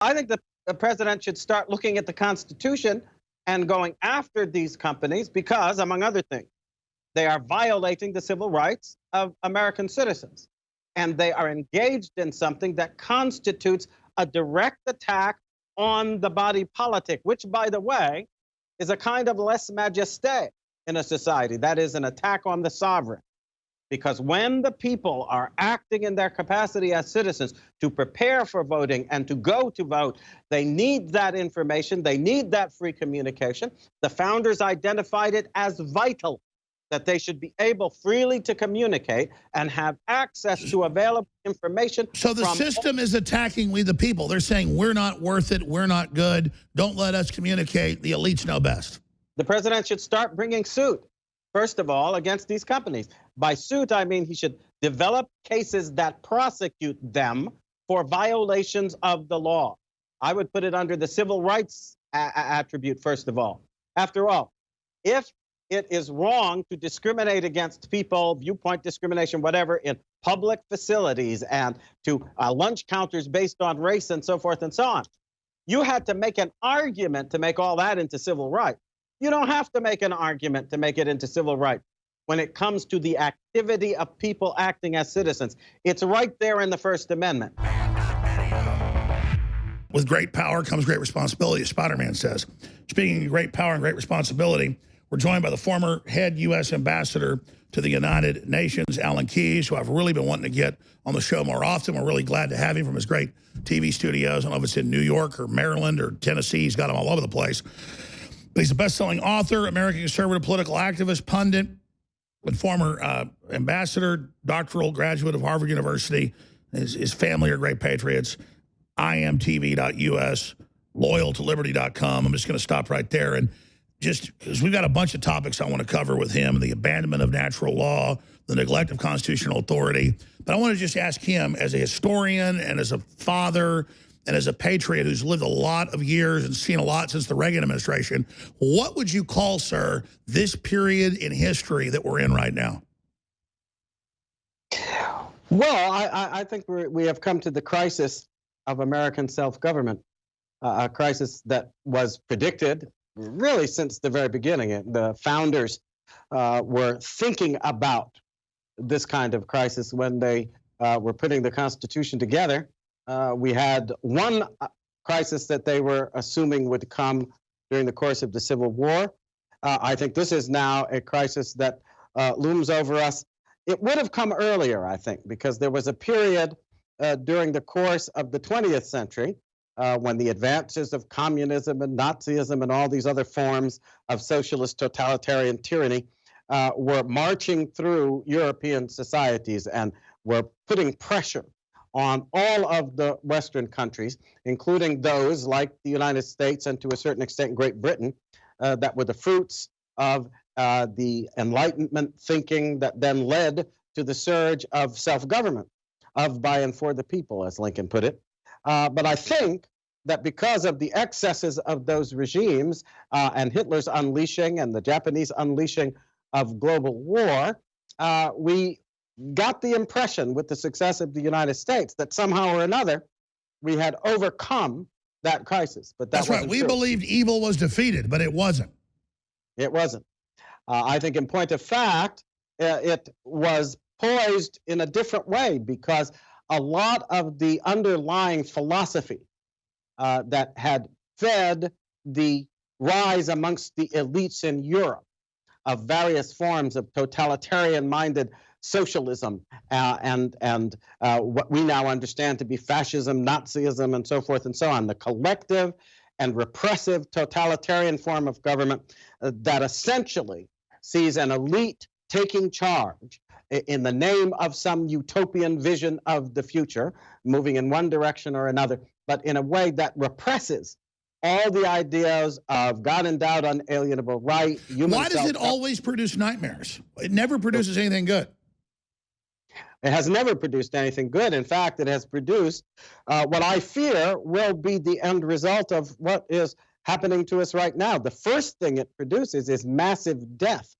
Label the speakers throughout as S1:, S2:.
S1: I think the president should start looking at the Constitution and going after these companies because, among other things, they are violating the civil rights of American citizens. And they are engaged in something that constitutes a direct attack on the body politic, which, by the way, is a kind of lèse majesté in a society. That is an attack on the sovereign. Because when the people are acting in their capacity as citizens to prepare for voting and to go to vote, they need that information. They need that free communication. The founders identified it as vital that they should be able freely to communicate and have access to available information.
S2: So the system is attacking we the people. They're saying we're not worth it, we're not good, don't let us communicate, the elites know best.
S1: The president should start bringing suit, first of all, against these companies. By suit, I mean he should develop cases that prosecute them for violations of the law. I would put it under the civil rights attribute, first of all. After all, if it is wrong to discriminate against people, viewpoint discrimination, whatever, in public facilities and to lunch counters based on race and so forth and so on. You had to make an argument to make all that into civil rights. You don't have to make an argument to make it into civil rights when it comes to the activity of people acting as citizens. It's right there in the First Amendment.
S2: With great power comes great responsibility, as Spider-Man says. Speaking of great power and great responsibility, we're joined by the former head U.S. ambassador to the United Nations, Alan Keyes, who I've really been wanting to get on the show more often. We're really glad to have him from his great TV studios. I don't know if it's in New York or Maryland or Tennessee. He's got them all over the place. But he's a best-selling author, American conservative political activist, pundit, and former ambassador, doctoral graduate of Harvard University. His family are great patriots. IMTV.us, loyal to liberty.com. I'm just going to stop right there. And just because we've got a bunch of topics I want to cover with him, the abandonment of natural law, the neglect of constitutional authority. But I want to just ask him, as a historian and as a father and as a patriot who's lived a lot of years and seen a lot since the Reagan administration, what would you call, sir, this period in history that we're in right now?
S1: Well, I think we have come to the crisis of American self-government, a crisis that was predicted really since the very beginning. The founders were thinking about this kind of crisis when they were putting the Constitution together. We had one crisis that they were assuming would come during the course of the Civil War. I think this is now a crisis that looms over us. It would have come earlier, I think, because there was a period during the course of the 20th century when the advances of communism and Nazism and all these other forms of socialist totalitarian tyranny were marching through European societies and were putting pressure on all of the Western countries, including those like the United States and to a certain extent Great Britain, that were the fruits of the Enlightenment thinking that then led to the surge of self-government, of by and for the people, as Lincoln put it. But I think that because of the excesses of those regimes and Hitler's unleashing and the Japanese unleashing of global war, we got the impression with the success of the United States that somehow or another we had overcome that crisis. But
S2: that's right. We believed evil was defeated, but it wasn't.
S1: It wasn't. I think in point of fact, it was poised in a different way because a lot of the underlying philosophy that had fed the rise amongst the elites in Europe of various forms of totalitarian-minded socialism and what we now understand to be fascism, Nazism, and so forth and so on, the collective and repressive totalitarian form of government that essentially sees an elite taking charge in the name of some utopian vision of the future, moving in one direction or another, but in a way that represses all the ideas of God-endowed unalienable right, human
S2: Why does it always produce nightmares? It never produces anything good.
S1: It has never produced anything good. In fact, it has produced what I fear will be the end result of what is happening to us right now. The first thing it produces is massive death,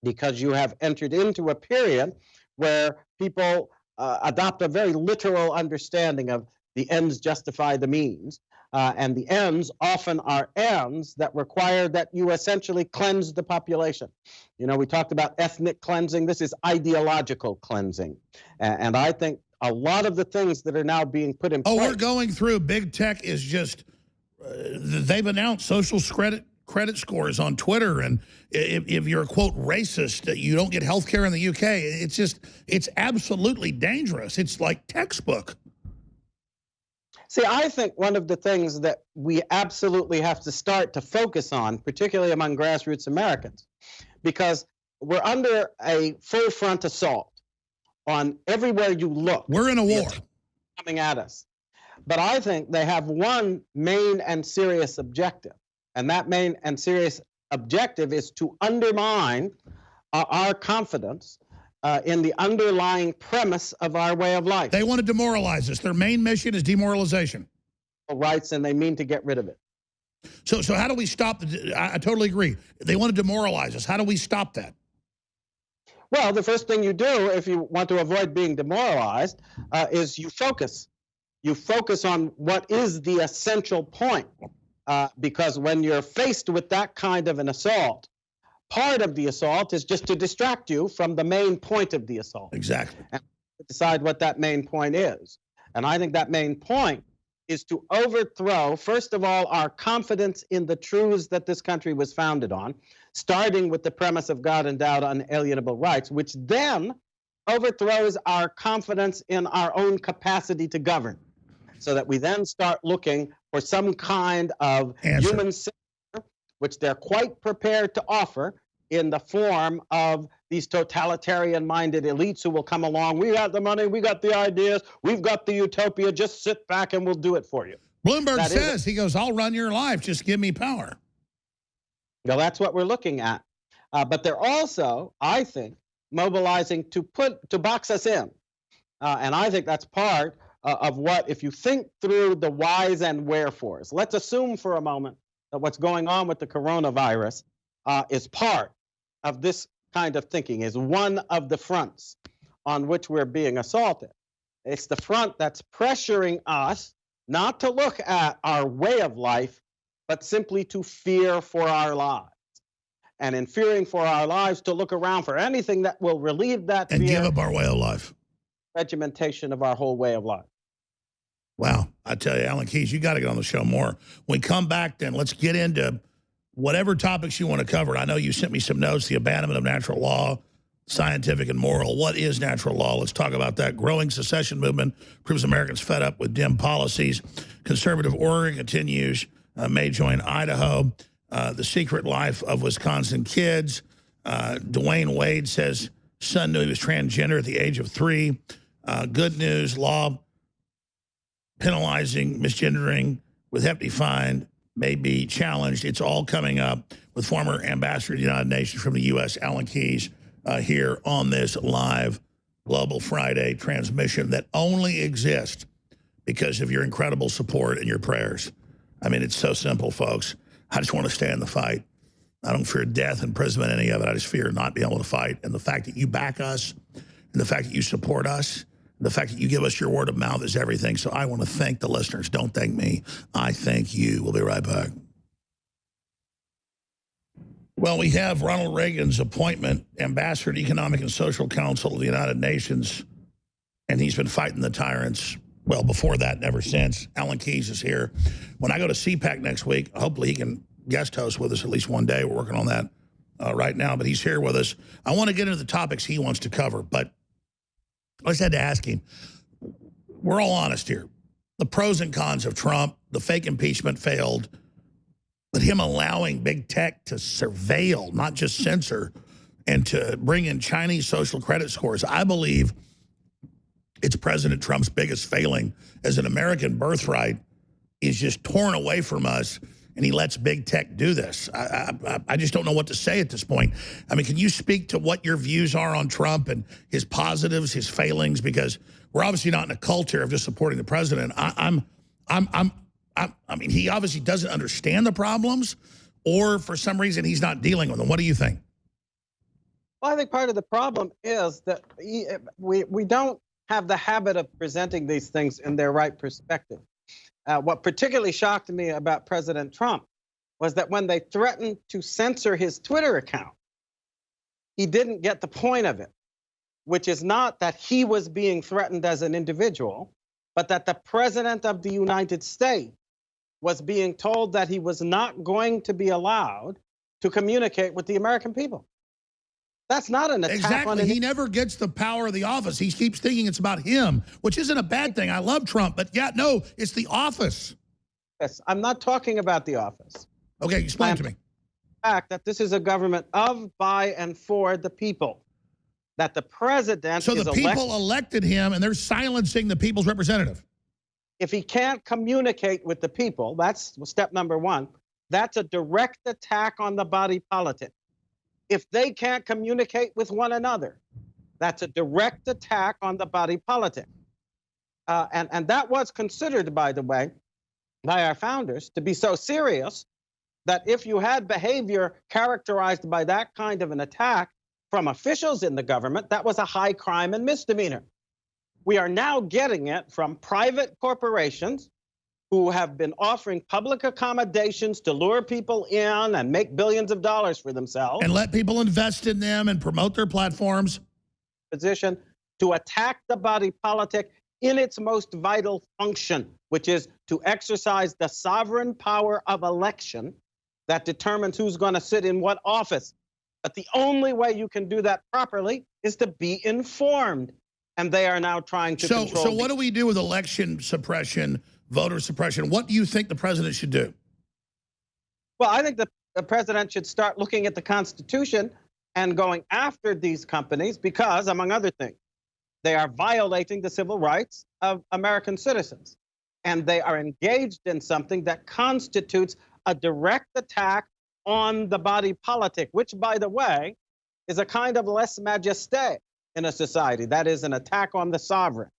S1: because you have entered into a period where people adopt a very literal understanding of the ends justify the means. And the ends often are ends that require that you essentially cleanse the population. You know, we talked about ethnic cleansing. This is ideological cleansing. And I think a lot of the things that are now being put in place.
S2: Oh, we're going through. Big tech is just, they've announced social credit scores on Twitter. And if you're a, quote, racist, you don't get health care in the UK. It's absolutely dangerous. It's like textbook.
S1: See, I think one of the things that we absolutely have to start to focus on, particularly among grassroots Americans, because we're under a full front assault on everywhere you look.
S2: We're in a war
S1: coming at us. But I think they have one main and serious objective. And that main and serious objective is to undermine our confidence in the underlying premise of our way of life.
S2: They want to demoralize us. Their main mission is demoralization.
S1: Rights, and they mean to get rid of it.
S2: So how do we stop? I totally agree. They want to demoralize us. How do we stop that?
S1: Well, the first thing you do if you want to avoid being demoralized is you focus. You focus on what is the essential point. Because when you're faced with that kind of an assault, part of the assault is just to distract you from the main point of the assault.
S2: Exactly.
S1: And decide what that main point is. And I think that main point is to overthrow, first of all, our confidence in the truths that this country was founded on, starting with the premise of God endowed unalienable rights, which then overthrows our confidence in our own capacity to govern, so that we then start looking for some kind of human center, which they're quite prepared to offer in the form of these totalitarian-minded elites who will come along. We got the money, we got the ideas, we've got the utopia, just sit back and we'll do it for you.
S2: Bloomberg says, he goes, I'll run your life, just give me power.
S1: Well, that's what we're looking at. But they're also, I think, mobilizing to box us in. And I think that's part of what, if you think through the whys and wherefores, let's assume for a moment that what's going on with the coronavirus is part of this kind of thinking, is one of the fronts on which we're being assaulted. It's the front that's pressuring us not to look at our way of life, but simply to fear for our lives. And in fearing for our lives, to look around for anything that will relieve that
S2: and
S1: fear.
S2: Give up our way of life.
S1: Regimentation of our whole way of life.
S2: Wow. I tell you, Alan Keyes, you got to get on the show more. When we come back, then let's get into whatever topics you want to cover. I know you sent me some notes, the abandonment of natural law, scientific and moral. What is natural law? Let's talk about that. Growing secession movement proves Americans fed up with dim policies. Conservative Oregon continues, may join Idaho. The secret life of Wisconsin kids. Dwayne Wade says son knew he was transgender at the age of 3. Good news, law penalizing misgendering with hefty fine may be challenged. It's all coming up with former ambassador to the United Nations from the U.S., Alan Keyes, here on this live Global Friday transmission that only exists because of your incredible support and your prayers. I mean, it's so simple, folks. I just want to stay in the fight. I don't fear death, imprisonment, any of it. I just fear not being able to fight. And the fact that you back us and the fact that you support us, the fact that you give us your word of mouth is everything. So I want to thank the listeners. Don't thank me. I thank you. We'll be right back. Well, we have Ronald Reagan's appointment, Ambassador to Economic and Social Council of the United Nations, and he's been fighting the tyrants. Well, before that, never since. Alan Keyes is here. When I go to CPAC next week, hopefully he can guest host with us at least one day. We're working on that right now, but he's here with us. I want to get into the topics he wants to cover, but I just had to ask him. We're all honest here. The pros and cons of Trump, the fake impeachment failed, but him allowing big tech to surveil, not just censor, and to bring in Chinese social credit scores, I believe it's President Trump's biggest failing as an American birthright is just torn away from us, and he lets big tech do this. I just don't know what to say at this point. I mean, can you speak to what your views are on Trump and his positives, his failings? Because we're obviously not in a culture of just supporting the president. I mean, he obviously doesn't understand the problems, or for some reason he's not dealing with them. What do you think?
S1: Well, I think part of the problem is that we don't have the habit of presenting these things in their right perspective. What particularly shocked me about President Trump was that when they threatened to censor his Twitter account, he didn't get the point of it, which is not that he was being threatened as an individual, but that the President of the United States was being told that he was not going to be allowed to communicate with the American people. That's not an attack on
S2: Exactly. He never gets the power of the office. He keeps thinking it's about him, which isn't a bad thing. I love Trump, but yeah, no, it's the office.
S1: Yes, I'm not talking about the office.
S2: Okay, explain to me.
S1: The fact that this is a government of, by, and for the people. That the president
S2: So
S1: is
S2: the people elected him, and they're silencing the people's representative.
S1: If he can't communicate with the people, that's step number one. That's a direct attack on the body politic. If they can't communicate with one another, that's a direct attack on the body politic. And that was considered, by the way, by our founders to be so serious that if you had behavior characterized by that kind of an attack from officials in the government, that was a high crime and misdemeanor. We are now getting it from private corporations who have been offering public accommodations to lure people in and make billions of dollars for themselves.
S2: And let people invest in them and promote their platforms.
S1: Position to attack the body politic in its most vital function, which is to exercise the sovereign power of election that determines who's going to sit in what office. But the only way you can do that properly is to be informed. And they are now trying to control.
S2: So what do we do with election suppression, voter suppression? What do you think the president should do?
S1: Well, I think the president should start looking at the Constitution and going after these companies because, among other things, they are violating the civil rights of American citizens. And they are engaged in something that constitutes a direct attack on the body politic, which, by the way, is a kind of lèse majesté in a society. That is an attack on the sovereign.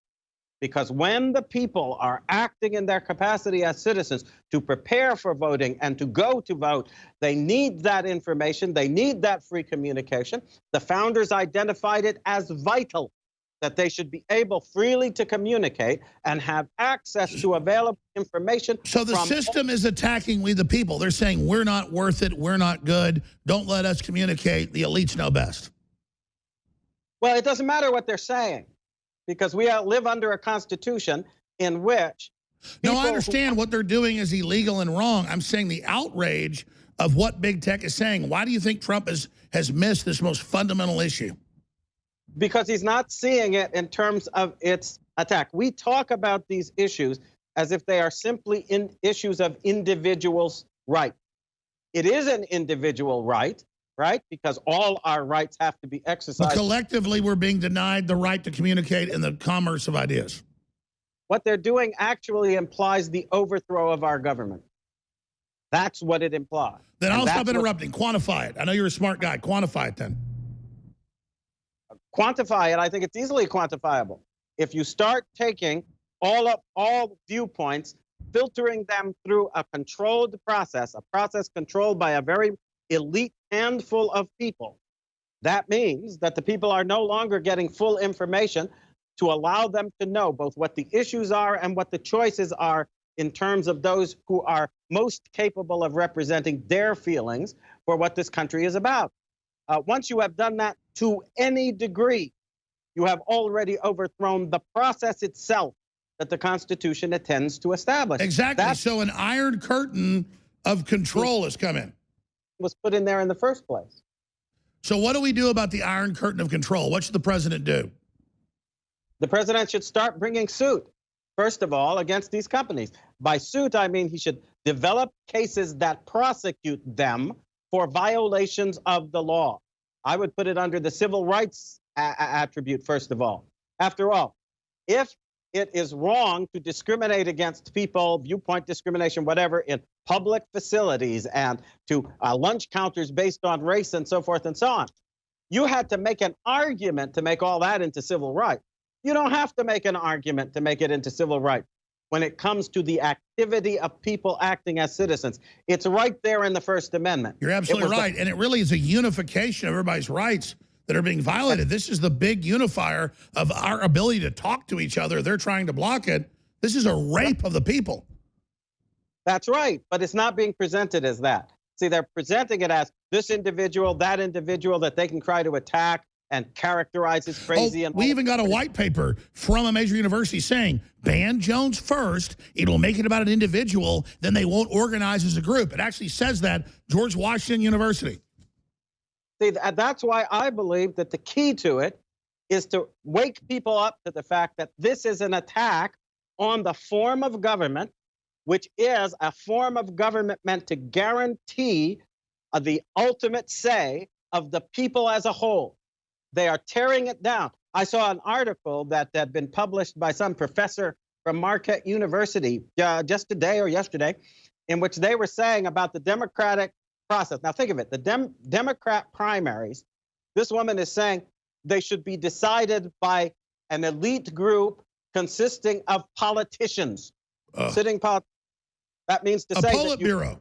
S1: Because when the people are acting in their capacity as citizens to prepare for voting and to go to vote, they need that information. They need that free communication. The founders identified it as vital that they should be able freely to communicate and have access to available information.
S2: So the system is attacking we the people. They're saying we're not worth it. We're not good. Don't let us communicate. The elites know best.
S1: Well, it doesn't matter what they're saying because we live under a constitution in which
S2: No, I understand what they're doing is illegal and wrong. I'm saying the outrage of what big tech is saying. Why do you think Trump has missed this most fundamental issue?
S1: Because he's not seeing it in terms of its attack. We talk about these issues as if they are simply issues of individuals' right. It is an individual right, right? Because all our rights have to be exercised.
S2: But collectively, we're being denied the right to communicate in the commerce of ideas.
S1: What they're doing actually implies the overthrow of our government. That's what it implies.
S2: Then I'll stop interrupting. Quantify it. I know you're a smart guy. Quantify it then.
S1: Quantify it. I think it's easily quantifiable. If you start taking all viewpoints, filtering them through a controlled process, a process controlled by a very elite handful of people, that means that the people are no longer getting full information to allow them to know both what the issues are and what the choices are in terms of those who are most capable of representing their feelings for what this country is about. Once you have done that to any degree, you have already overthrown the process itself that the Constitution intends to establish.
S2: Exactly. So an iron curtain of control has come in.
S1: Was put in there in the first place.
S2: So what do we do about the iron curtain of control? What should the president do?
S1: The president should start bringing suit, first of all, against these companies. By suit, I mean he should develop cases that prosecute them for violations of the law. I would put it under the civil rights attribute, first of all. After all, if it is wrong to discriminate against people, viewpoint discrimination, whatever, in public facilities and to lunch counters based on race and so forth and so on, you had to make an argument to make all that into civil rights. You don't have to make an argument to make it into civil rights when it comes to the activity of people acting as citizens. It's right there in the First Amendment.
S2: You're absolutely right. And it really is a unification of everybody's rights that are being violated. This is the big unifier of our ability to talk to each other. They're trying to block it. This is a rape of the people.
S1: That's right, but it's not being presented as that. See, they're presenting it as this individual that they can try to attack and characterize as crazy. And
S2: we even got a white paper from a major university saying, ban Jones first, it'll make it about an individual, then they won't organize as a group. It actually says that, George Washington University.
S1: See, that's why I believe that the key to it is to wake people up to the fact that this is an attack on the form of government, which is a form of government meant to guarantee the ultimate say of the people as a whole. They are tearing it down. I saw an article that had been published by some professor from Marquette University just today or yesterday, in which they were saying about the democratic process. Now think of it, the Democrat primaries, this woman is saying they should be decided by an elite group consisting of politicians. That means to say that
S2: Politburo.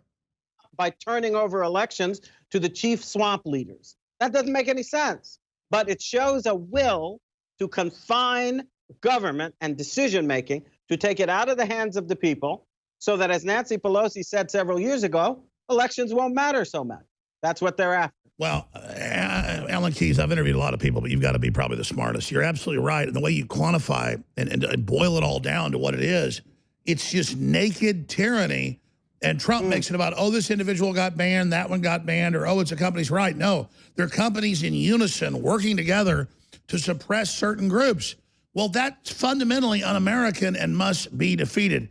S1: By turning over elections to the chief swamp leaders. That doesn't make any sense. But it shows a will to confine government and decision-making, to take it out of the hands of the people, so that, as Nancy Pelosi said several years ago, elections won't matter so much. That's what they're after.
S2: Well, Alan Keyes, I've interviewed a lot of people, but you've got to be probably the smartest. You're absolutely right. And the way you quantify and boil it all down to what it is, it's just naked tyranny. And Trump makes it about, oh, this individual got banned, that one got banned, or, oh, it's a company's right. No, they're companies in unison working together to suppress certain groups. Well, that's fundamentally un-American and must be defeated.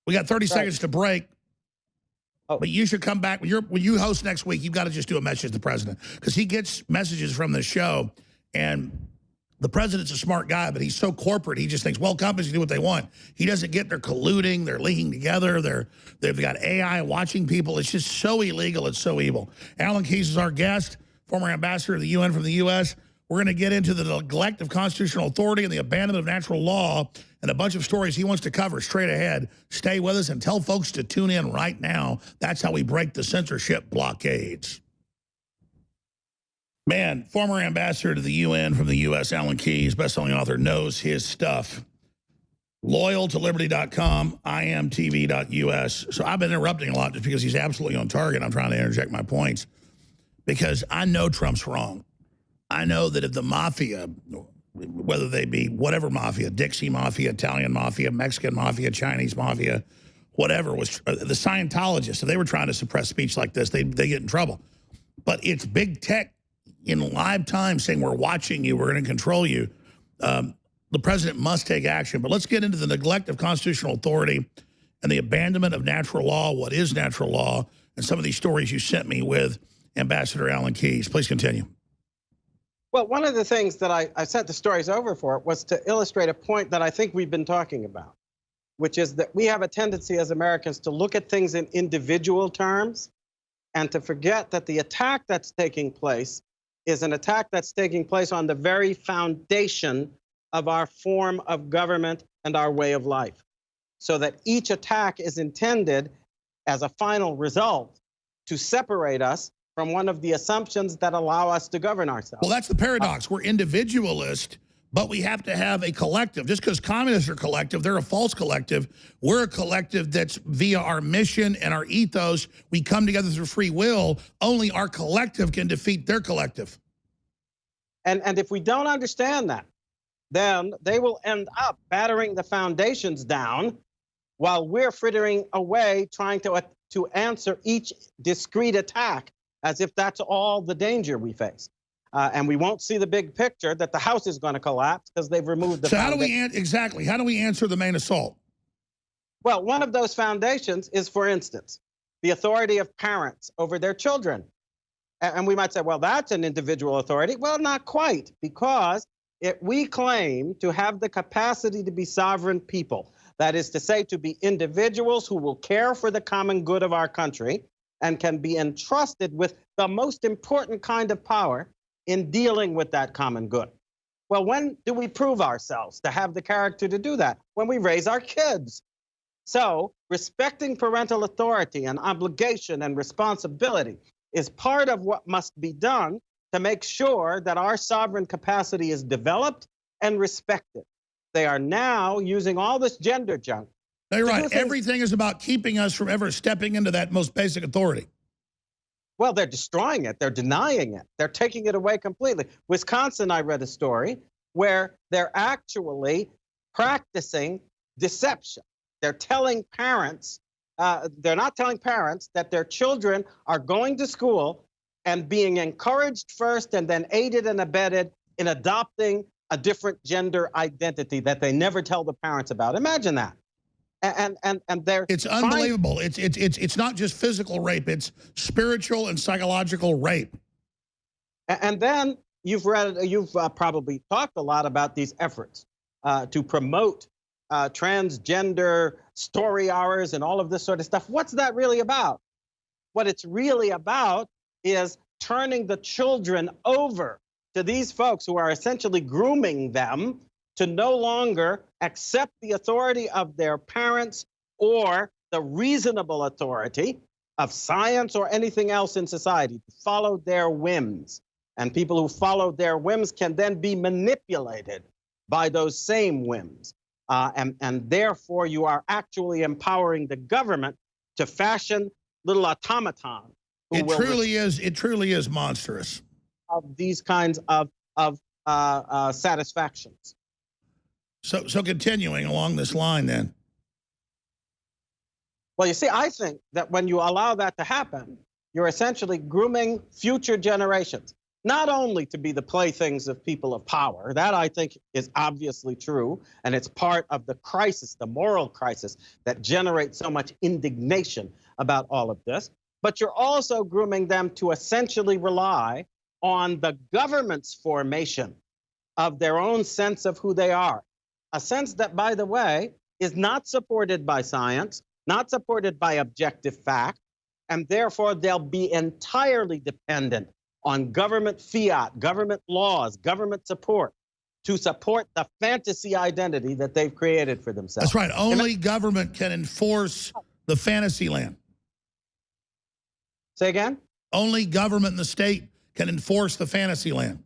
S2: We got 30 seconds to break. Oh. But you should come back. When you host next week, you've got to just do a message to the president, because he gets messages from the show, and the president's a smart guy, but he's so corporate. He just thinks, well, companies can do what they want. He doesn't get they're colluding, they're linking together, they've got AI watching people. It's just so illegal. It's so evil. Alan Keyes is our guest, former ambassador to the UN from the U.S. We're going to get into the neglect of constitutional authority and the abandonment of natural law and a bunch of stories he wants to cover straight ahead. Stay with us and tell folks to tune in right now. That's how we break the censorship blockades. Man, former ambassador to the UN from the U.S., Alan Keyes, best-selling author, knows his stuff. LoyalToLiberty.com, IMTV.us. So I've been interrupting a lot just because he's absolutely on target. I'm trying to interject my points because I know Trump's wrong. I know that if the mafia, whether they be whatever mafia, Dixie Mafia, Italian Mafia, Mexican Mafia, Chinese Mafia, whatever, was the Scientologists, if they were trying to suppress speech like this, they get in trouble. But it's big tech in live time saying, we're watching you, we're going to control you. The president must take action. But let's get into the neglect of constitutional authority and the abandonment of natural law, what is natural law, and some of these stories you sent me with Ambassador Alan Keyes. Please continue.
S1: Well, one of the things that I sent the stories over for was to illustrate a point that I think we've been talking about, which is that we have a tendency as Americans to look at things in individual terms and to forget that the attack that's taking place is an attack that's taking place on the very foundation of our form of government and our way of life. So that each attack is intended as a final result to separate us from one of the assumptions that allow us to govern ourselves.
S2: Well, that's the paradox. We're individualist, but we have to have a collective. Just because communists are collective, they're a false collective. We're a collective that's via our mission and our ethos. We come together through free will. Only our collective can defeat their collective.
S1: And if we don't understand that, then they will end up battering the foundations down while we're frittering away trying to answer each discrete attack as if that's all the danger we face. And we won't see the big picture that the house is going to collapse because they've removed the foundation.
S2: How do we answer the main assault?
S1: Well, one of those foundations is, for instance, the authority of parents over their children. And we might say, well, that's an individual authority. Well, not quite, because we claim to have the capacity to be sovereign people. That is to say, to be individuals who will care for the common good of our country and can be entrusted with the most important kind of power in dealing with that common good. Well, when do we prove ourselves to have the character to do that? When we raise our kids. So respecting parental authority and obligation and responsibility is part of what must be done to make sure that our sovereign capacity is developed and respected. They are now using all this gender junk.
S2: No, you're
S1: to do
S2: right.
S1: things-
S2: Everything is about keeping us from ever stepping into that most basic authority.
S1: Well, they're destroying it. They're denying it. They're taking it away completely. Wisconsin, I read a story where they're actually practicing deception. They're telling parents, they're not telling parents that their children are going to school and being encouraged first and then aided and abetted in adopting a different gender identity that they never tell the parents about. Imagine that. And they're
S2: It's unbelievable. It's not just physical rape. It's spiritual and psychological rape.
S1: And then you've probably talked a lot about these efforts to promote transgender story hours and all of this sort of stuff. What's that really about? What it's really about is turning the children over to these folks who are essentially grooming them to no longer accept the authority of their parents or the reasonable authority of science or anything else in society, to follow their whims. And people who follow their whims can then be manipulated by those same whims. And therefore, you are actually empowering the government to fashion little automatons.
S2: It truly is monstrous.
S1: Of these kinds of satisfactions.
S2: So continuing along this line then.
S1: Well, you see, I think that when you allow that to happen, you're essentially grooming future generations, not only to be the playthings of people of power. That, I think, is obviously true, and it's part of the crisis, the moral crisis that generates so much indignation about all of this. But you're also grooming them to essentially rely on the government's formation of their own sense of who they are. A sense that, by the way, is not supported by science, not supported by objective fact, and therefore they'll be entirely dependent on government fiat, government laws, government support to support the fantasy identity that they've created for themselves.
S2: That's right. Only government can enforce the fantasy land.
S1: Say again?
S2: Only government and the state can enforce the fantasy land.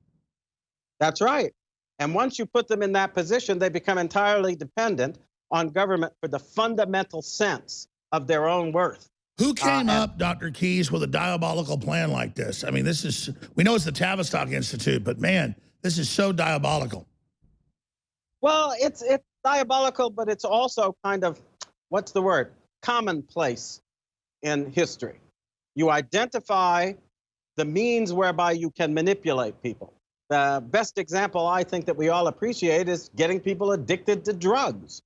S1: That's right. And once you put them in that position, they become entirely dependent on government for the fundamental sense of their own worth.
S2: Who came up, Dr. Keys, with a diabolical plan like this? I mean, we know it's the Tavistock Institute, but man, this is so diabolical.
S1: Well, it's diabolical, but it's also kind of, what's the word? Commonplace in history. You identify the means whereby you can manipulate people. The best example I think that we all appreciate is getting people addicted to drugs.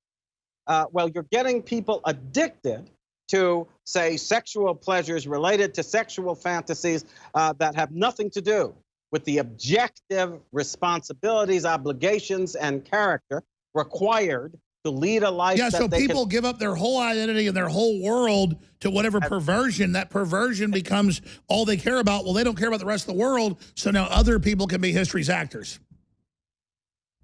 S1: Well, you're getting people addicted to, say, sexual pleasures related to sexual fantasies that have nothing to do with the objective responsibilities, obligations, and character required to lead a life.
S2: Yeah,
S1: that
S2: so
S1: they
S2: people give up their whole identity and their whole world to whatever perversion. That perversion becomes all they care about. Well, they don't care about the rest of the world, so now other people can be history's actors.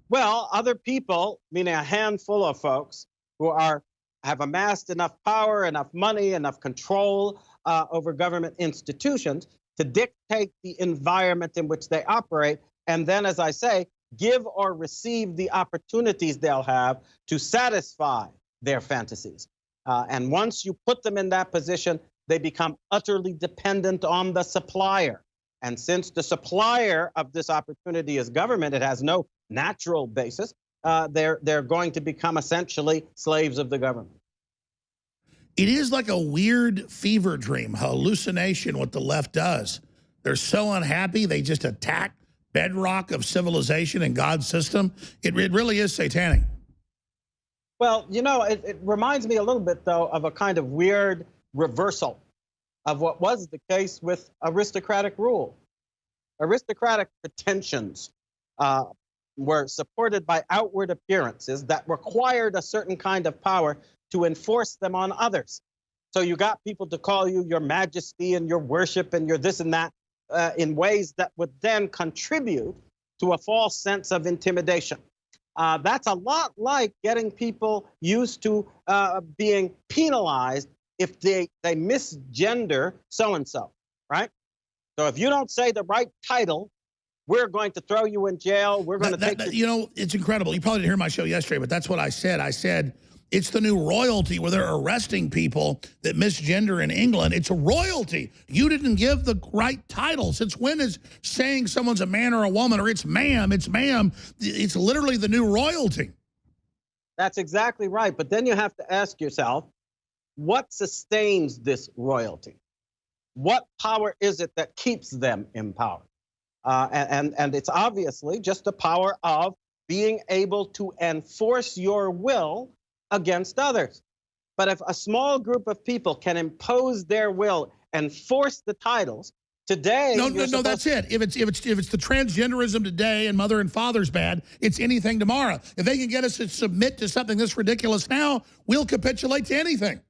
S1: Well, other people, meaning a handful of folks who have amassed enough power, enough money, enough control over government institutions to dictate the environment in which they operate. And then, as I say, give or receive the opportunities they'll have to satisfy their fantasies. And once you put them in that position, they become utterly dependent on the supplier. And since the supplier of this opportunity is government, it has no natural basis. They're going to become essentially slaves of the government.
S2: It is like a weird fever dream, hallucination, what the left does. They're so unhappy, they just attack bedrock of civilization and God's system. It really is satanic.
S1: Well, you know, it reminds me a little bit, though, of a kind of weird reversal of what was the case with aristocratic rule. Aristocratic pretensions were supported by outward appearances that required a certain kind of power to enforce them on others. So you got people to call you your majesty and your worship and your this and that in ways that would then contribute to a false sense of intimidation. That's a lot like getting people used to being penalized if they misgender so-and-so, right? So if you don't say the right title we're going to throw you in jail. We're going to take you.
S2: You know, it's incredible. You probably didn't hear my show yesterday, but that's what I said. I said, it's the new royalty where they're arresting people that misgender in England. It's a royalty. You didn't give the right title. Since when is saying someone's a man or a woman, or it's ma'am, it's literally the new royalty.
S1: That's exactly right. But then you have to ask yourself, what sustains this royalty? What power is it that keeps them in power? And it's obviously just the power of being able to enforce your will against others. But if a small group of people can impose their will and force the titles today,
S2: no, that's it. If it's the transgenderism today and mother and father's bad, it's anything tomorrow. If they can get us to submit to something this ridiculous now, we'll capitulate to anything.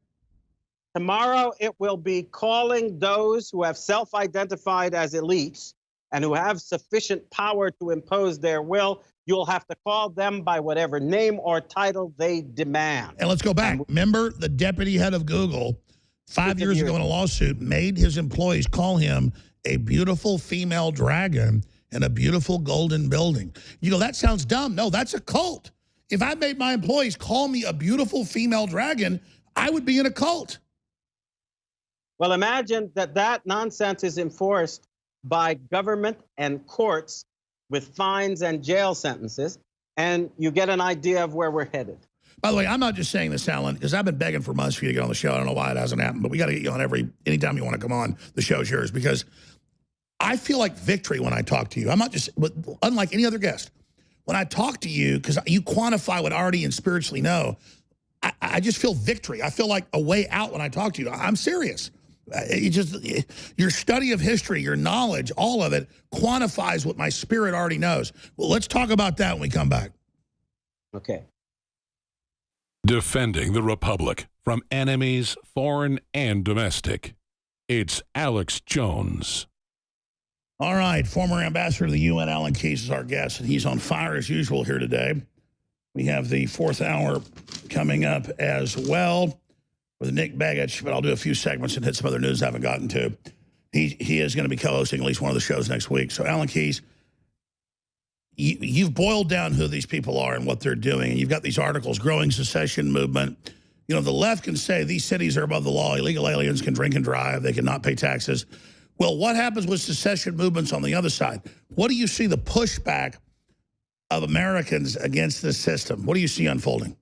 S1: Tomorrow it will be calling those who have self-identified as elites and who have sufficient power to impose their will. You'll have to call them by whatever name or title they demand.
S2: And let's go back. Remember the deputy head of Google 5 years ago in a lawsuit made his employees call him a beautiful female dragon in a beautiful golden building. You go, that sounds dumb. No, that's a cult. If I made my employees call me a beautiful female dragon, I would be in a cult.
S1: Well, imagine that nonsense is enforced by government and courts with fines and jail sentences, and you get an idea of where we're headed.
S2: By the way, I'm not just saying this, Alan, because I've been begging for months for you to get on the show. I don't know why it hasn't happened, but we got to get you on anytime you want to come on. The show's yours, because I feel like victory when I talk to you. I'm not just, unlike any other guest, when I talk to you, because you quantify what I already and spiritually know, I just feel victory. I feel like a way out when I talk to you. I'm serious. Your study of history, your knowledge, all of it quantifies what my spirit already knows. Well, let's talk about that when we come back.
S1: Okay.
S3: Defending the Republic from enemies, foreign and domestic. It's Alex Jones.
S2: All right. Former ambassador to the UN, Alan Keyes, is our guest, and he's on fire as usual here today. We have the fourth hour coming up as well with Nick Begich, but I'll do a few segments and hit some other news I haven't gotten to. He is going to be co-hosting at least one of the shows next week. So, Alan Keyes, you've boiled down who these people are and what they're doing, and you've got these articles, growing secession movement. You know, the left can say these cities are above the law, illegal aliens can drink and drive, they cannot pay taxes. Well, what happens with secession movements on the other side? What do you see the pushback of Americans against this system? What do you see unfolding?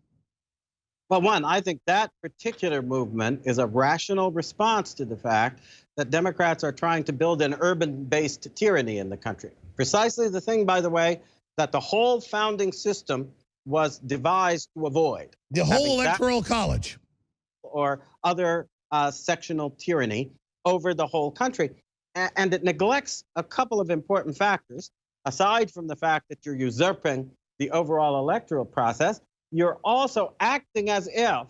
S1: Well, one, I think that particular movement is a rational response to the fact that Democrats are trying to build an urban-based tyranny in the country. Precisely the thing, by the way, that the whole founding system was devised to avoid.
S2: The whole electoral college.
S1: Or other sectional tyranny over the whole country. And it neglects a couple of important factors. Aside from the fact that you're usurping the overall electoral process, you're also acting as if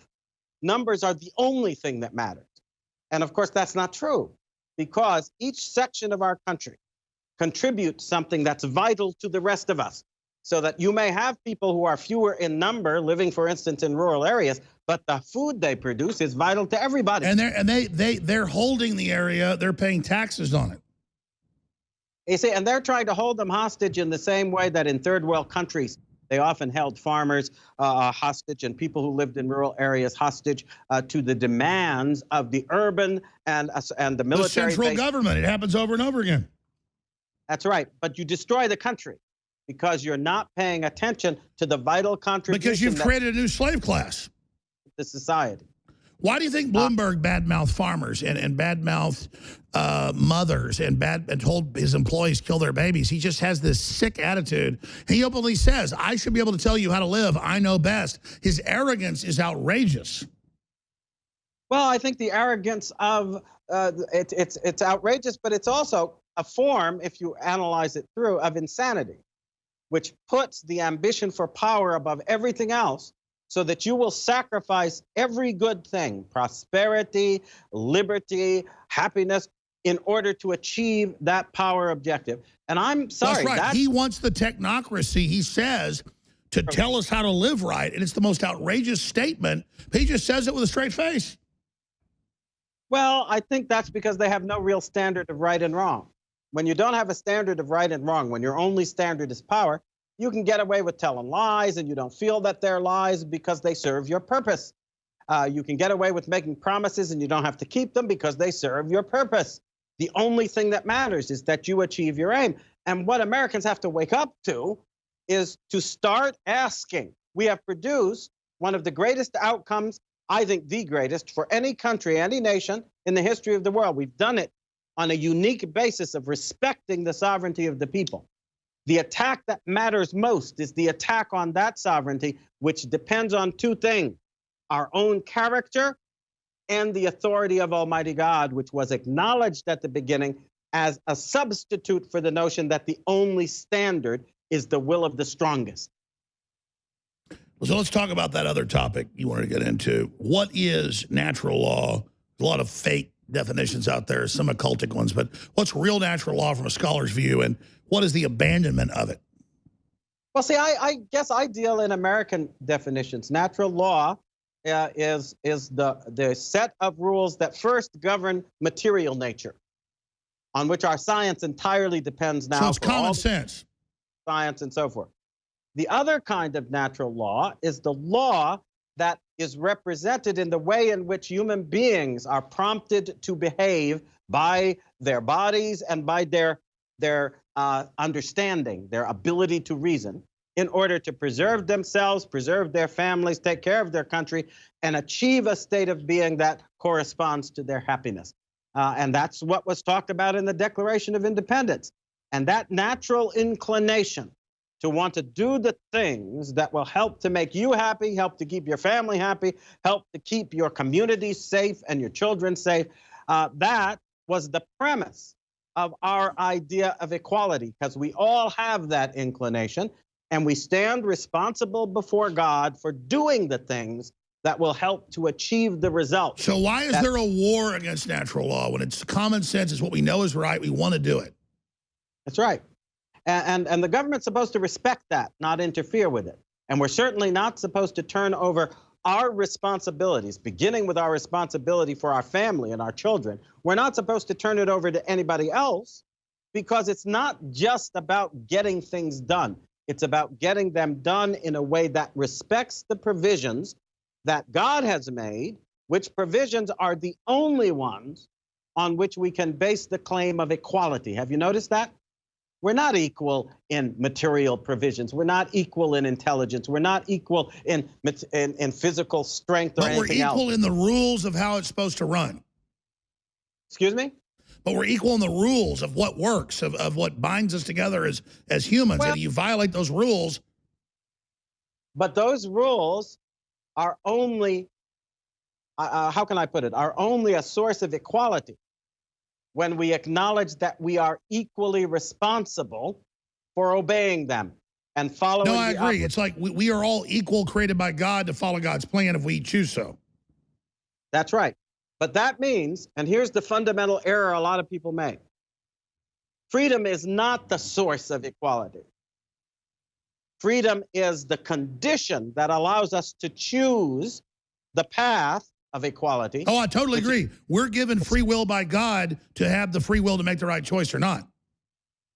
S1: numbers are the only thing that matters. And of course, that's not true, because each section of our country contributes something that's vital to the rest of us. So that you may have people who are fewer in number living, for instance, in rural areas, but the food they produce is vital to everybody.
S2: And they're holding the area, they're paying taxes on it.
S1: You see, and they're trying to hold them hostage in the same way that in third world countries, they often held farmers hostage and people who lived in rural areas hostage to the demands of the urban and the military.
S2: The central government. It happens over and over again.
S1: That's right. But you destroy the country because you're not paying attention to the vital contribution.
S2: Because you've created a new slave class.
S1: The society.
S2: Why do you think Bloomberg badmouthed farmers and badmouthed mothers and told his employees kill their babies? He just has this sick attitude. He openly says, I should be able to tell you how to live. I know best. His arrogance is outrageous.
S1: Well, I think the arrogance of it's outrageous, but it's also a form, if you analyze it through, of insanity, which puts the ambition for power above everything else, so that you will sacrifice every good thing, prosperity, liberty, happiness, in order to achieve that power objective. And I'm sorry.
S2: That's right. He wants the technocracy, he says, to tell us how to live right. And it's the most outrageous statement. He just says it with a straight face.
S1: Well, I think that's because they have no real standard of right and wrong. when you don't have a standard of right and wrong, when your only standard is power, you can get away with telling lies and you don't feel that they're lies because they serve your purpose. You can get away with making promises and you don't have to keep them because they serve your purpose. The only thing that matters is that you achieve your aim. And what Americans have to wake up to is to start asking. We have produced one of the greatest outcomes, I think the greatest, for any country, any nation in the history of the world. We've done it on a unique basis of respecting the sovereignty of the people. The attack that matters most is the attack on that sovereignty, which depends on two things: our own character and the authority of Almighty God, which was acknowledged at the beginning as a substitute for the notion that the only standard is the will of the strongest.
S2: So let's talk about that other topic you wanted to get into. What is natural law? A lot of fake definitions out there, some occultic ones, but what's real natural law from a scholar's view, and what is the abandonment of it?
S1: Well, see, I guess I deal in American definitions. Natural law is the set of rules that first govern material nature, on which our science entirely depends now.
S2: So it's common sense.
S1: Science and so forth. The other kind of natural law is the law that is represented in the way in which human beings are prompted to behave by their bodies and by their understanding, their ability to reason, in order to preserve themselves, preserve their families, take care of their country, and achieve a state of being that corresponds to their happiness. And that's what was talked about in the Declaration of Independence. And that natural inclination to want to do the things that will help to make you happy, help to keep your family happy, help to keep your community safe and your children safe, that was the premise of our idea of equality, because we all have that inclination, and we stand responsible before God for doing the things that will help to achieve the result.
S2: So why is there a war against natural law when it's common sense, it's what we know is right, we want to do it?
S1: That's right. And the government's supposed to respect that, not interfere with it. And we're certainly not supposed to turn over our responsibilities, beginning with our responsibility for our family and our children. We're not supposed to turn it over to anybody else, because it's not just about getting things done. It's about getting them done in a way that respects the provisions that God has made, which provisions are the only ones on which we can base the claim of equality. Have you noticed that? We're not equal in material provisions. We're not equal in intelligence. We're not equal in physical strength or anything else.
S2: But we're equal in the rules of how it's supposed to run.
S1: Excuse me?
S2: But we're equal in the rules of what works, of what binds us together as humans.
S1: Well,
S2: and you violate those rules.
S1: But those rules are only, how can I put it, are only a source of equality when we acknowledge that we are equally responsible for obeying them and following.
S2: No, I agree. It's like we are all equal, created by God to follow God's plan if we choose so.
S1: That's right. But that means, and here's the fundamental error a lot of people make: freedom is not the source of equality. Freedom is the condition that allows us to choose the path of equality.
S2: Oh, I totally agree. We're given free will by God to have the free will to make the right choice or not.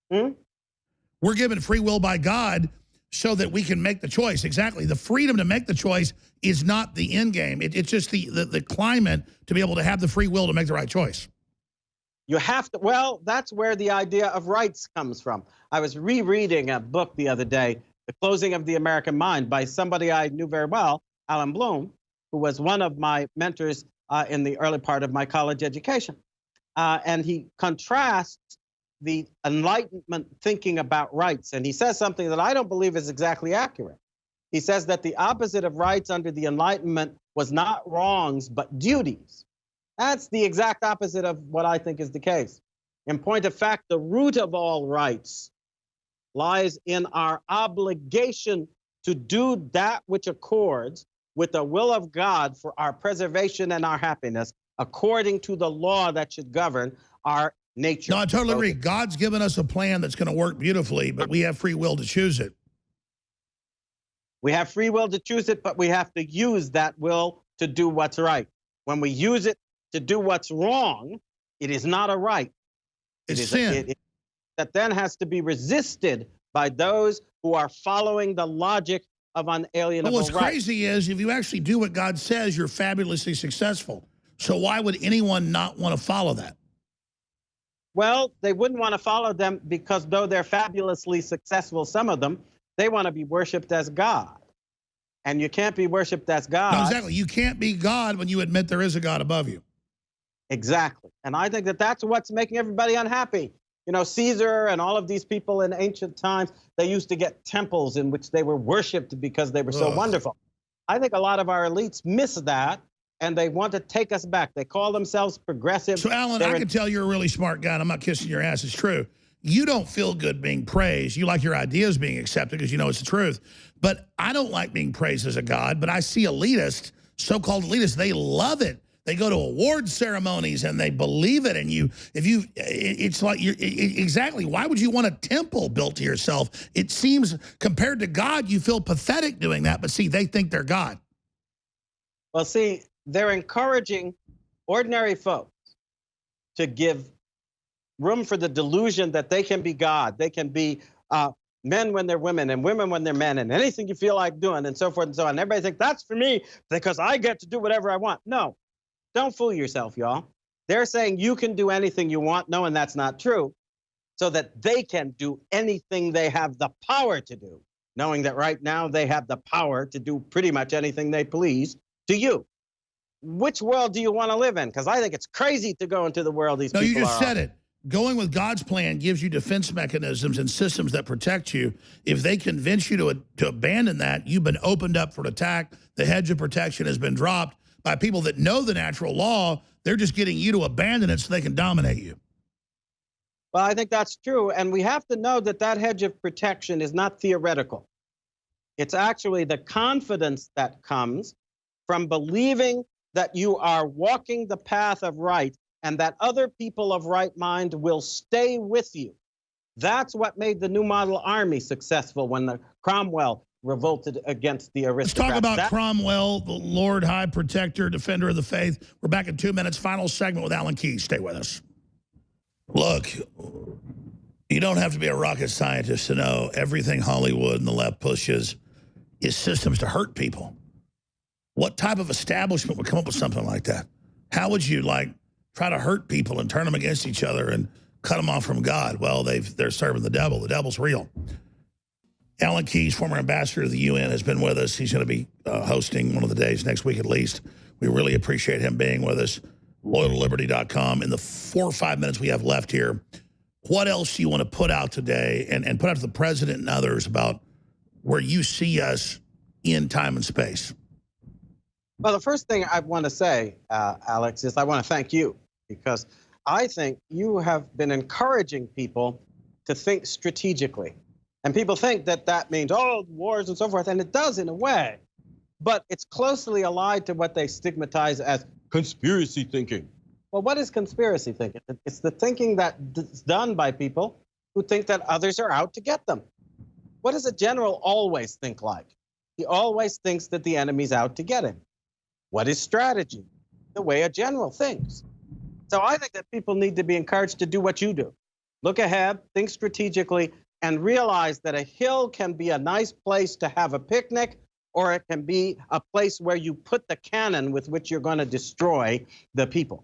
S2: We're given free will by God so that we can make the choice. Exactly. The freedom to make the choice is not the end game. It's just the climate to be able to have the free will to make the right choice.
S1: You have to, well, that's where the idea of rights comes from. I was rereading a book the other day, The Closing of the American Mind, by somebody I knew very well, Alan Bloom, who was one of my mentors in the early part of my college education. And he contrasts the Enlightenment thinking about rights. And he says something that I don't believe is exactly accurate. He says that the opposite of rights under the Enlightenment was not wrongs, but duties. That's the exact opposite of what I think is the case. In point of fact, the root of all rights lies in our obligation to do that which accords with the will of God for our preservation and our happiness, according to the law that should govern our nature.
S2: No, I totally agree. God's given us a plan that's going to work beautifully, but we have free will to choose it.
S1: We have free will to choose it, but we have to use that will to do what's right. When we use it to do what's wrong, it is not a right.
S2: It's sin.
S1: that then has to be resisted by those who are following the logic of unalienable
S2: But what's
S1: rights.
S2: crazy is if you actually do what God says, you're fabulously successful. So why would anyone not want to follow that?
S1: Well, they wouldn't want to follow them because though they're fabulously successful, some of them, they want to be worshiped as God. And you can't be worshiped as God.
S2: No, exactly. You can't be God when you admit there is a God above you.
S1: Exactly. And I think that that's what's making everybody unhappy. You know, Caesar and all of these people in ancient times, they used to get temples in which they were worshiped because they were so
S2: Ugh.
S1: wonderful. I think a lot of our elites miss that, and they want to take us back. They call themselves progressive.
S2: So, Alan, I can tell you're a really smart guy, and I'm not kissing your ass. It's true. You don't feel good being praised. You like your ideas being accepted because you know it's the truth. But I don't like being praised as a god, but I see elitists, so-called elitists, they love it. They go to award ceremonies and they believe it. And it's like, exactly, why would you want a temple built to yourself? It seems, compared to God, you feel pathetic doing that. But see, they think they're God.
S1: Well, see, they're encouraging ordinary folks to give room for the delusion that they can be God. They can be men when they're women and women when they're men and anything you feel like doing and so forth and so on. Everybody thinks that's for me because I get to do whatever I want. No, don't fool yourself, y'all. They're saying you can do anything you want, knowing that's not true, so that they can do anything they have the power to do, knowing that right now they have the power to do pretty much anything they please to you. Which world do you want to live in? Because I think it's crazy to go into the world these people are.
S2: No, you just said
S1: on.
S2: it. Going with God's plan gives you defense mechanisms and systems that protect you. If they convince you to abandon that, you've been opened up for an attack. The hedge of protection has been dropped by people that know the natural law. They're just getting you to abandon it so they can dominate you.
S1: Well, I think that's true. And we have to know that that hedge of protection is not theoretical. It's actually the confidence that comes from believing that you are walking the path of right and that other people of right mind will stay with you. That's what made the New Model Army successful when the Cromwell revolted against the aristocrats.
S2: Let's talk about Cromwell, the Lord High Protector, defender of the faith. We're back in 2 minutes. Final segment with Alan Keyes. Stay with us. Look, you don't have to be a rocket scientist to know everything Hollywood and the left pushes is systems to hurt people. What type of establishment would come up with something like that? How would you, try to hurt people and turn them against each other and cut them off from God? Well, they're serving the devil. The devil's real. Alan Keyes, former ambassador to the UN, has been with us. He's going to be hosting one of the days next week at least. We really appreciate him being with us. LoyalToLiberty.com. In the 4 or 5 minutes we have left here, what else do you want to put out today and put out to the president and others about where you see us in time and space?
S1: Well, the first thing I want to say, Alex, is I want to thank you because I think you have been encouraging people to think strategically. And people think that that means, oh, wars and so forth, and it does in a way. But it's closely allied to what they stigmatize as conspiracy thinking. Well, what is conspiracy thinking? It's the thinking that's done by people who think that others are out to get them. What does a general always think like? He always thinks that the enemy's out to get him. What is strategy? The way a general thinks. So I think that people need to be encouraged to do what you do. Look ahead, think strategically, and realize that a hill can be a nice place to have a picnic, or it can be a place where you put the cannon with which you're going to destroy the people.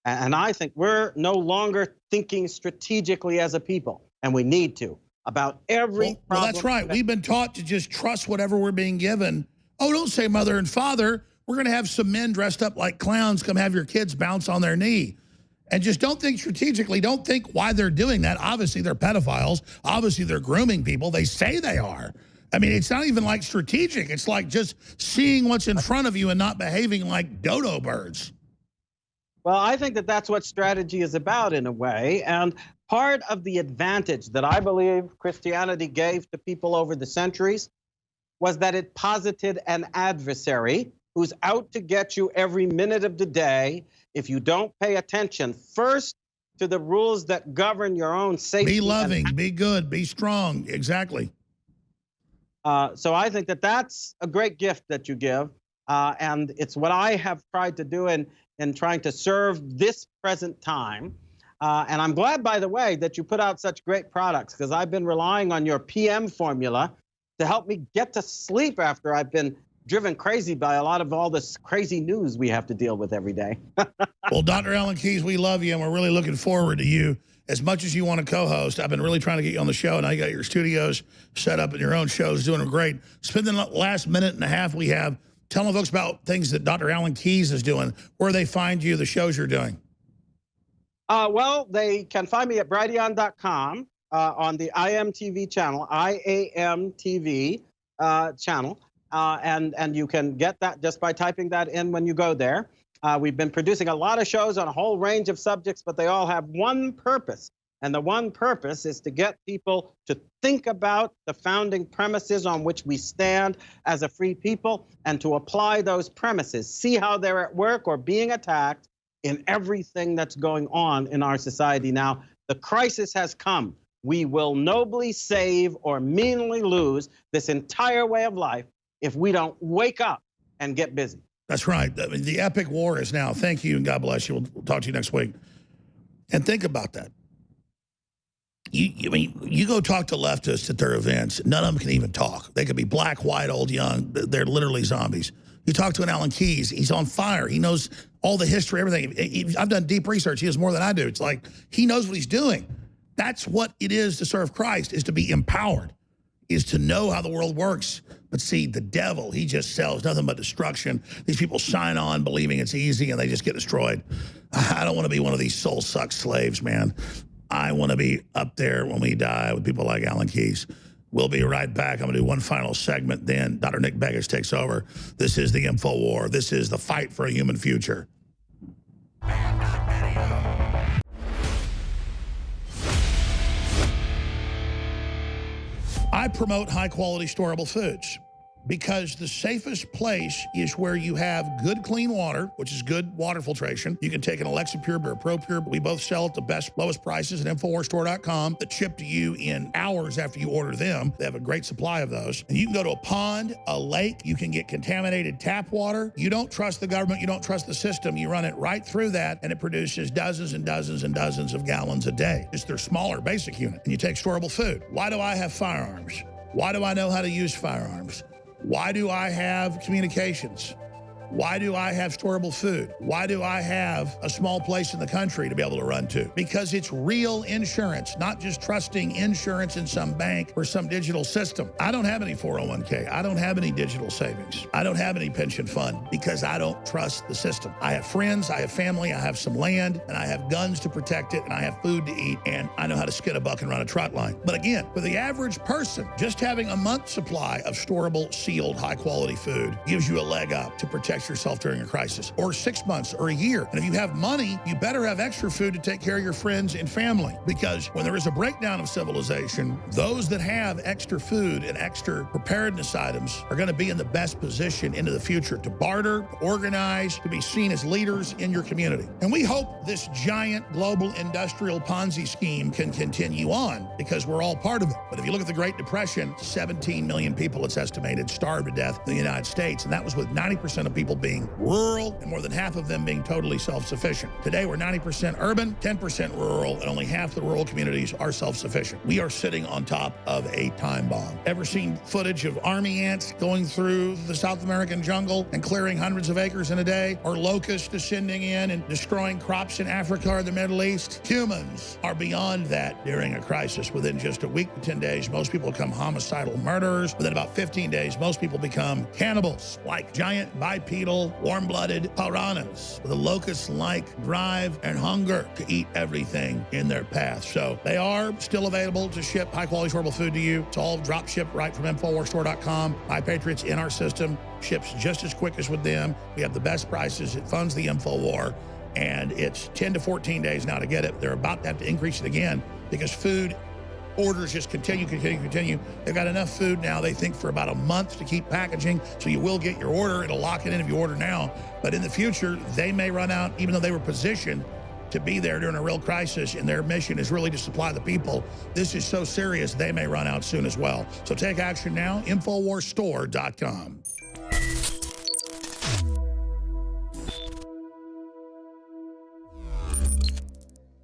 S1: And I think we're no longer thinking strategically as a people, and we need to, about every problem.
S2: Well, that's right. We've been taught to just trust whatever we're being given. Oh, don't say mother and father. We're going to have some men dressed up like clowns come have your kids bounce on their knee. And just don't think strategically. Don't think why they're doing that. Obviously, they're pedophiles. Obviously, they're grooming people. They say they are. I mean, it's not even like strategic. It's like just seeing what's in front of you and not behaving like dodo birds.
S1: Well, I think that that's what strategy is about in a way. And part of the advantage that I believe Christianity gave to people over the centuries was that it posited an adversary who's out to get you every minute of the day if you don't pay attention first to the rules that govern your own safety.
S2: Be loving, be good, be strong. Exactly.
S1: So I think that that's a great gift that you give. And it's what I have tried to do in trying to serve this present time. And I'm glad, by the way, that you put out such great products, because I've been relying on your PM formula to help me get to sleep after I've been driven crazy by a lot of all this crazy news we have to deal with every day.
S2: Well, Dr. Alan Keyes, we love you, and we're really looking forward to you. As much as you want to co-host, I've been really trying to get you on the show, and I got your studios set up and your own shows doing great. Spend the last minute and a half we have telling folks about things that Dr. Alan Keyes is doing, where they find you, the shows you're doing.
S1: Well, they can find me at Brighteon.com on the IAMTV channel, IAMTV channel. And you can get that just by typing that in when you go there. We've been producing a lot of shows on a whole range of subjects, but they all have one purpose. And the one purpose is to get people to think about the founding premises on which we stand as a free people, and to apply those premises, see how they're at work or being attacked in everything that's going on in our society now. The crisis has come. We will nobly save or meanly lose this entire way of life if we don't wake up and get busy.
S2: That's right. I mean, the epic war is now. Thank you, and God bless you. We'll talk to you next week. And think about that. You go talk to leftists at their events. None of them can even talk. They could be black, white, old, young. They're literally zombies. You talk to an Alan Keyes. He's on fire. He knows all the history, everything. I've done deep research. He has more than I do. It's like he knows what he's doing. That's what it is to serve Christ, is to be empowered, is to know how the world works. But see, the devil, he just sells nothing but destruction. These people sign on believing it's easy, and they just get destroyed. I don't want to be one of these soul-sucked slaves, man. I want to be up there when we die with people like Alan Keyes. We'll be right back. I'm going to do one final segment. Then Dr. Nick Begich takes over. This is the Info War. This is the fight for a human future. I promote high-quality storable foods because the safest place is where you have good, clean water, which is good water filtration. You can take an Alexa Pure or Pro Pure. We both sell at the best, lowest prices at InfoWarsStore.com that ship to you in hours after you order them. They have a great supply of those. And you can go to a pond, a lake. You can get contaminated tap water. You don't trust the government. You don't trust the system. You run it right through that, and it produces dozens and dozens and dozens of gallons a day. It's their smaller basic unit. And you take storable food. Why do I have firearms? Why do I know how to use firearms? Why do I have communications? Why do I have storable food? Why do I have a small place in the country to be able to run to? Because it's real insurance, not just trusting insurance in some bank or some digital system. I don't have any 401k. I don't have any digital savings. I don't have any pension fund because I don't trust the system. I have friends, I have family, I have some land, and I have guns to protect it, and I have food to eat, and I know how to skin a buck and run a trot line. But again, for the average person, just having a month's supply of storable, sealed, high-quality food gives you a leg up to protect yourself during a crisis, or 6 months or a year. And if you have money, you better have extra food to take care of your friends and family, because when there is a breakdown of civilization, those that have extra food and extra preparedness items are going to be in the best position into the future to barter, to organize, to be seen as leaders in your community. And we hope this giant global industrial Ponzi scheme can continue on, because we're all part of it. But if you look at the Great Depression, 17 million people, it's estimated, starved to death in the United States, and that was with 90% of people being rural and more than half of them being totally self-sufficient. Today, we're 90% urban, 10% rural, and only half the rural communities are self-sufficient. We are sitting on top of a time bomb. Ever seen footage of army ants going through the South American jungle and clearing hundreds of acres in a day? Or locusts descending in and destroying crops in Africa or the Middle East? Humans are beyond that during a crisis. Within just a week to 10 days, most people become homicidal murderers. Within about 15 days, most people become cannibals, like giant bipedal, warm-blooded piranhas with a locust-like drive and hunger to eat everything in their path. So they are still available to ship high-quality storable food to you. It's all drop ship right from InfoWarsStore.com. MyPatriots in our system ships just as quick as with them. We have the best prices. It funds the InfoWar, and it's 10 to 14 days now to get it. They're about to have to increase it again because food orders just continue. They've got enough food now, they think, for about a month to keep packaging. So you will get your order. It'll lock it in if you order now. But in the future, they may run out, even though they were positioned to be there during a real crisis, and their mission is really to supply the people. This is so serious, they may run out soon as well. So take action now, InfoWarsStore.com.